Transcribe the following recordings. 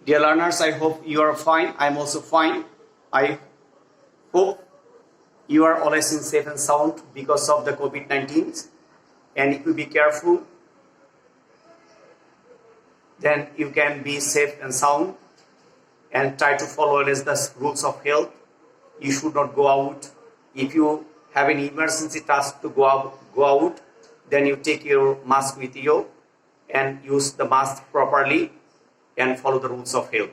Dear learners, I hope you are fine. I am also fine. I hope you are always in safe and sound because of the COVID-19. And if you be careful, then you can be safe and sound and try to follow the rules of health. You should not go out. If you have an emergency task to go out, then you take your mask with you and use the mask properly and follow the rules of health.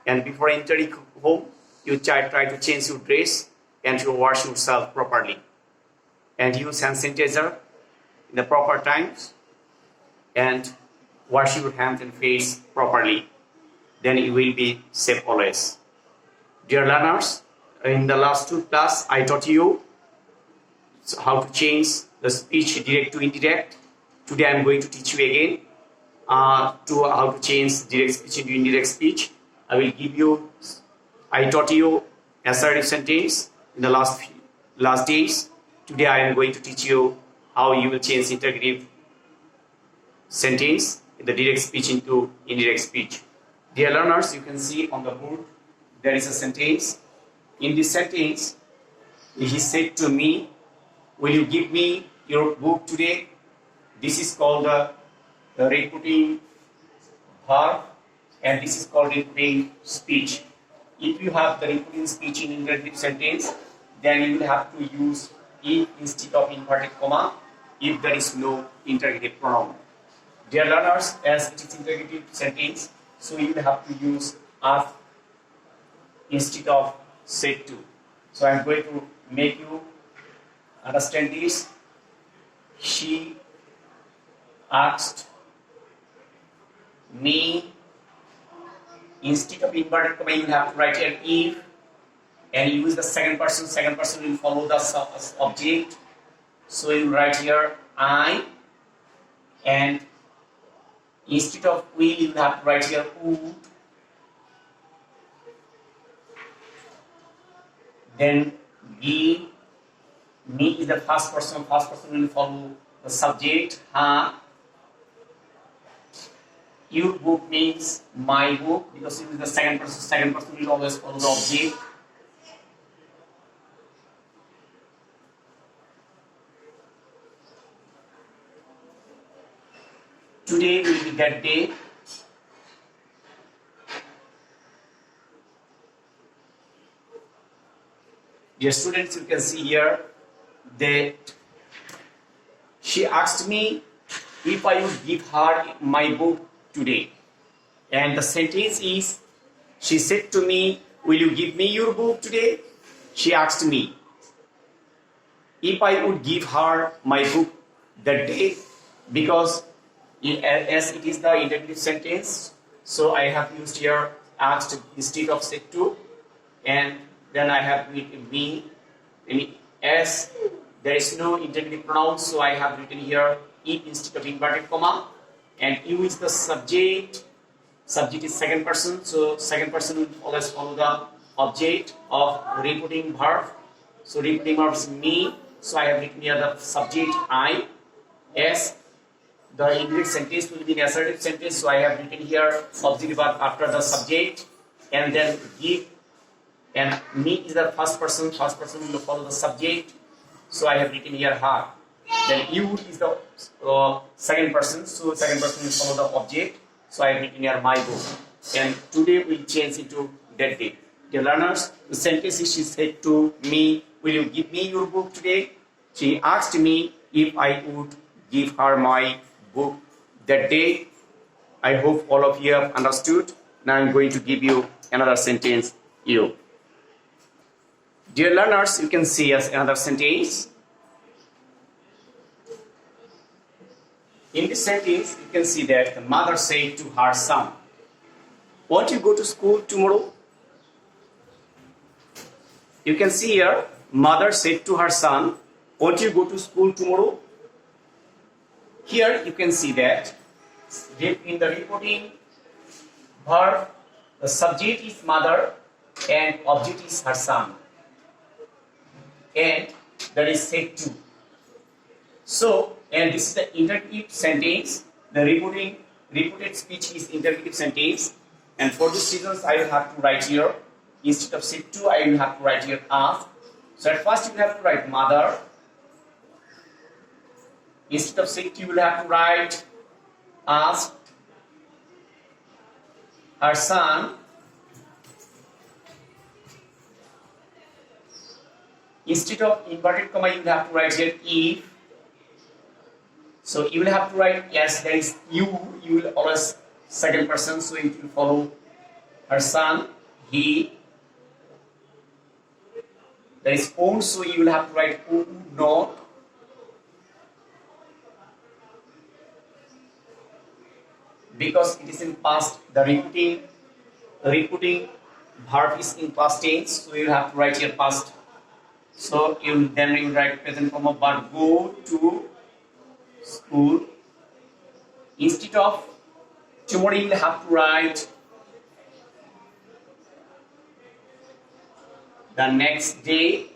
And before entering home, you try to change your dress and you wash yourself properly. And use hand sanitizer in the proper times and wash your hands and face properly. Then you will be safe always. Dear learners, in the last two classes, I taught you how to change the speech direct to indirect. Today I am going to teach you again to how to change direct speech into indirect speech. I taught you assertive sentence in the last days. Today I am going to teach you how you will change interrogative sentence in the direct speech into indirect speech. Dear learners, you can see on the board there is a sentence. In this sentence, he said to me, "Will you give me your book today?" This is called the repeating verb, and this is called repeating speech. If you have the repeating speech in interrogative sentence, then you will have to use if instead of inverted comma if there is no interrogative pronoun. Dear learners, as it is interrogative sentence, so you will have to use ask instead of said to. So I am going to make you understand this. She asked me. Instead of inverted comma, you have to write an if and use the second person. Second person will follow the object. So you write here I, and instead of we, you have to write here would. Then give me is the first person. First person will follow the subject. Your book means my book because it is the second person. Second person will always follow the object. Today will be that day. Dear students, you can see here that she asked me if I would give her my book today. And the sentence is, she said to me, "Will you give me your book today?" She asked me if I would give her my book that day, because as it is the interrogative sentence, so I have used here asked instead of said to, and then I have me, as there is no interrogative pronoun, so I have written here if instead of inverted comma, and you is the subject. Subject is second person, so second person will always follow the object of repeating verb. So repeating verb is me, so I have written here the subject I. As the indirect sentence will be an assertive sentence, so I have written here object verb after the subject, and then give. And me is the first person will follow the subject, so I have written here her. Then you is the second person, so second person will follow the object, so I have written here my book. And today will change into that day. Dear learners, the sentence is, she said to me, "Will you give me your book today?" She asked me if I would give her my book that day. I hope all of you have understood. Now I am going to give you another sentence. You. Dear learners, you can see as another sentence. In this sentence, you can see that the mother said to her son, "Won't you go to school tomorrow?" You can see here, mother said to her son, "Won't you go to school tomorrow?" Here you can see that in the reporting verb, the subject is mother and object is her son. And that is said to. So, and this is the interrogative sentence. The reported speech is interrogative sentence, And for this reasons, I will have to write here, instead of sit to, I will have to write here ask. So at first you will have to write mother. Instead of sit, you will have to write ask her son. Instead of inverted comma, you will have to write here if. So you will have to write, yes, there is you will always second person, so it will follow her son, he. There is own, so you will have to write own, not. Because it is in past, the repeating verb is in past tense, so you will have to write here past. So you will write present form of verb, go to school. Instead of tomorrow, you will have to write the next day.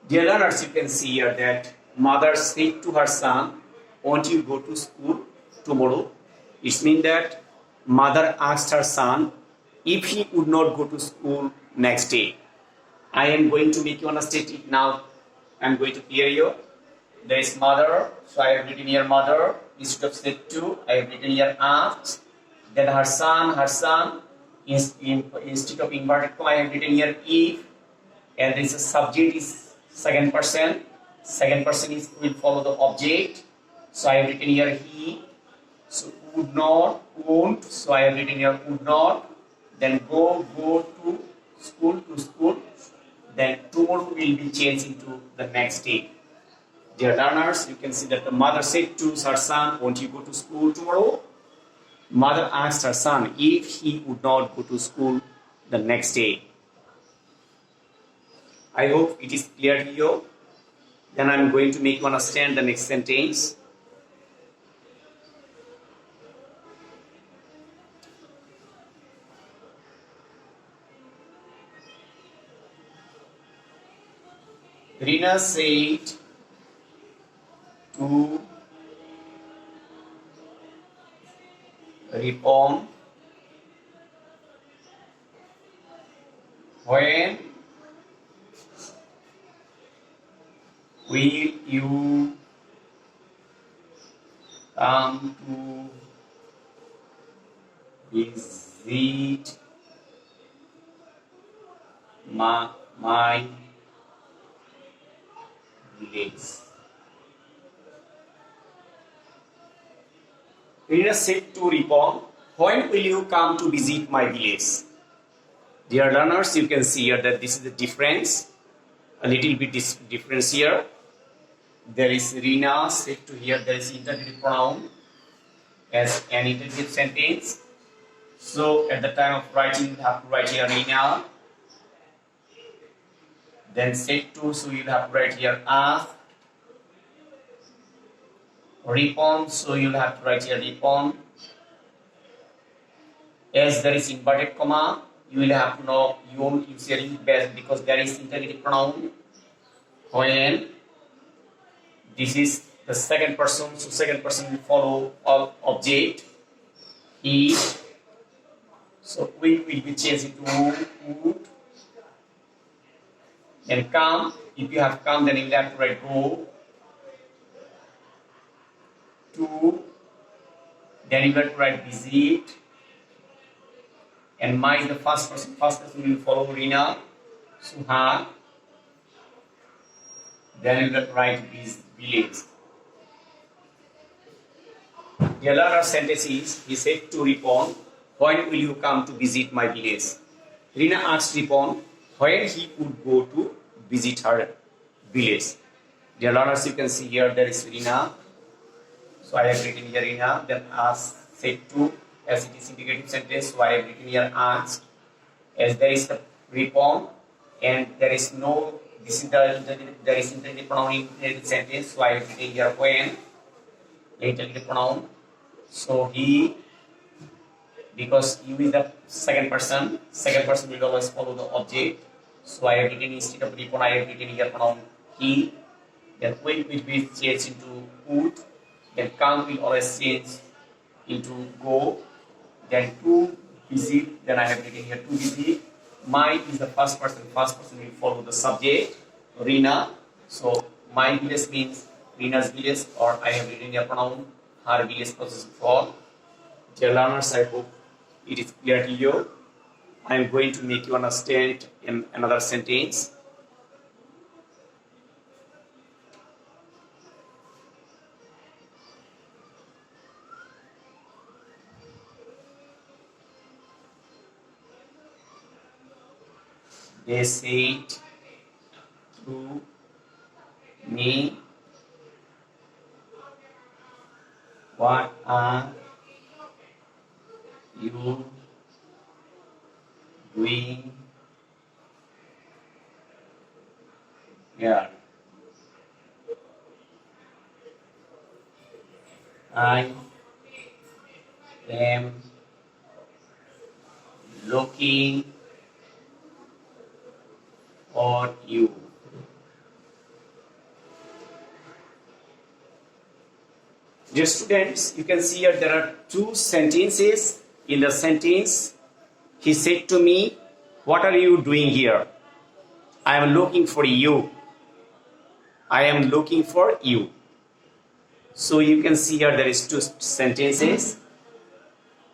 Dear learners, you can see here that mother said to her son, won't you go to school tomorrow? It means that mother asked her son if he would not go to school next day. I am going to make you understand it now. I am going to clear you. There is mother, so I have written here mother. Instead of said to, I have written here asked. Then her son. Instead of inverted comma, I have written here if. And there is a subject is second person. Second person is will follow the object. So I have written here he. So would not, won't. So I have written here would not. Then go to school. Then tomorrow will be changed into the next day. Dear learners, you can see that the mother said to her son, won't you go to school tomorrow? Mother asked her son if he would not go to school the next day. I hope it is clear to you. Then I am going to make you understand the next sentence. Rina said to Ripon, when will you come to visit my village? Rina said to Ripon, when will you come to visit my village? Dear learners, you can see here that this is the difference, a little bit difference here. There is Rina said to here, there is interrogative pronoun as an interrogative sentence. So at the time of writing, you have to write here Rina. Then said to, so you have to write here ask. Ripon, so you will have to write here Ripon. As there is inverted comma, you will have to know you won't use here best because there is interrogative pronoun. When this is the second person, so second person will follow object. He, so will be changed into would. And come, if you have come, then you will have to write go. To, then you have to write visit, and my is the first person will follow Rina, Suha, then you have to write village. The other sentence is, he said to Ripon, when will you come to visit my village? Rina asked Ripon when he would go to visit her village. Dear learners, you can see here there is Rina. So I have written here Rina, then asked, said to, as it is indicative sentence, so I have written here asked, as there is the Ripon, and there is no, this is there is interrogative pronoun in the sentence, so I have written here when, interrogative pronoun. So he, because you is the second person will always follow the object. So I have written instead of Ripon, I have written here pronoun he, then will be changed into would. Then come will always change into go, then to visit, then I have written here to visit. My is the first person will follow the subject, Rina. So my village means Rina's village, or I have written a pronoun, her village possessive form. Dear learners, I hope it is clear to you. I am going to make you understand in another sentence. They said to me, what are you doing here? I am looking for you. Dear students, you can see here there are two sentences. In the sentence, he said to me, what are you doing here? I am looking for you. I am looking for you. So you can see here there is two sentences.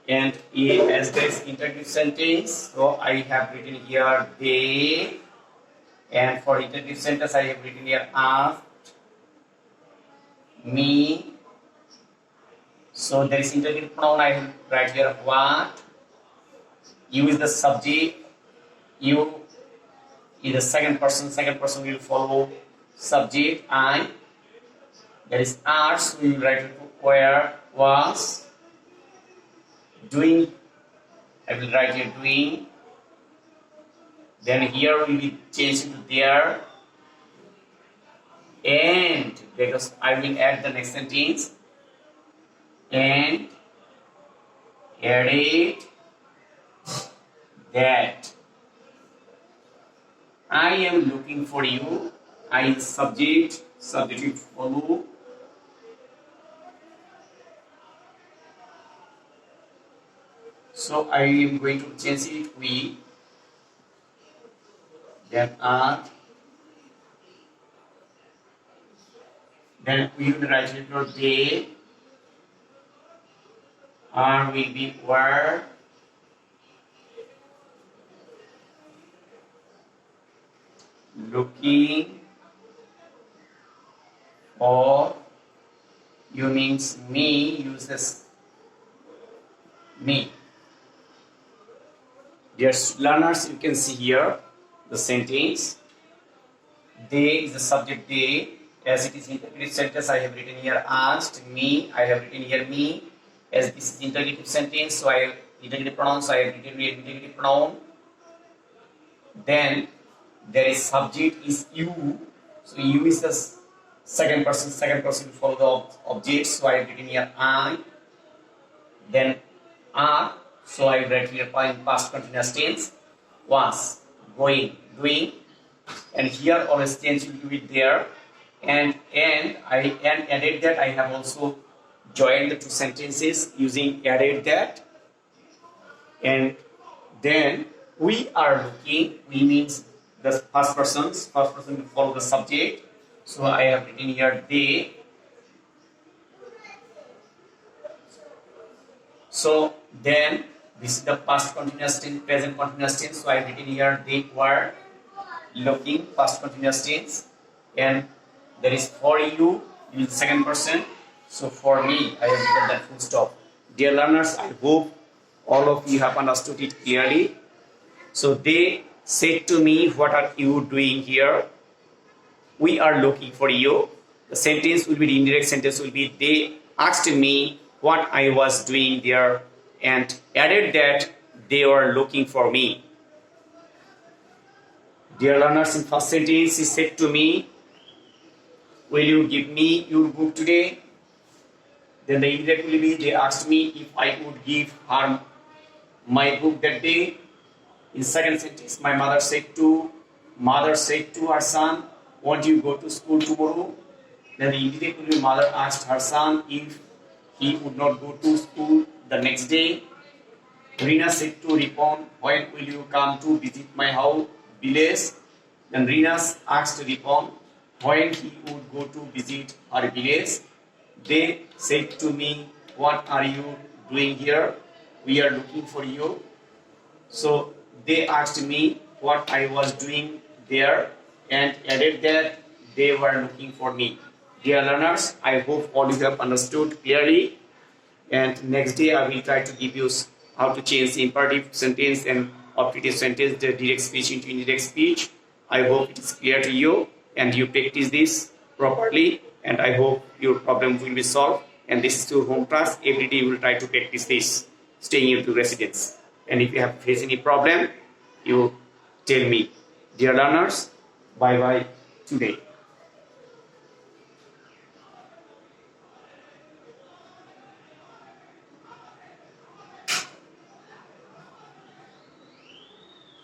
And as there is interrogative sentence, so I have written here they. And for interrogative sentence, I have written here asked me. So there is interrogative pronoun, I will write here what. You is the subject. You is the second person will follow subject. I. There is art, so we will write where was. Doing, I will write here doing. Then here we will change to there. And because I will add the next sentence. And added that I am looking for you. I is subject will follow. So I am going to change it we, then are, then we will write it for they, are will be were, looking for you means me, uses me. Dear learners, you can see here the sentence. They is the subject they. As it is interrogative sentence, I have written here asked me. I have written here me. As this is interrogative sentence, so I have interrogative pronoun. So I have written here interrogative pronoun. Then there is subject is you. So you is the second person will follow the object. So I have written here I. Then are. So I write here in past continuous tense. Was, going, doing, and here always change will be there. And added that, I have also joined the two sentences using added that. And then we are looking, we means the first person will follow the subject. So I have written here they. So then this is the past continuous tense, present continuous tense. So I have written here they were looking, past continuous tense. And there is for you in second person. So for me, I have written that full stop. Dear learners, I hope all of you have understood it clearly. So they said to me, what are you doing here? We are looking for you. The sentence will be, the indirect sentence will be, they asked me what I was doing there, and added that they were looking for me. Dear learners, in first sentence, he said to me, will you give me your book today? Then the indirect will be, they asked me if I would give her my book that day. In second sentence, my mother said to her son, won't you go to school tomorrow? Then the indirect will be, mother asked her son if he would not go to school. The next day, Rina said to Ripon, when will you come to visit my house, village? Then Rina asked Ripon when he would go to visit her village. They said to me, what are you doing here? We are looking for you. So they asked me what I was doing there and added that they were looking for me. Dear learners, I hope all you have understood clearly. And next day I will try to give you how to change the imperative sentence and operative sentence, the direct speech into indirect speech. I hope it is clear to you and you practice this properly, and I hope your problem will be solved. And this is your home class. Every day you will try to practice this, staying into residence. And if you have faced any problem, you tell me. Dear learners, bye bye today.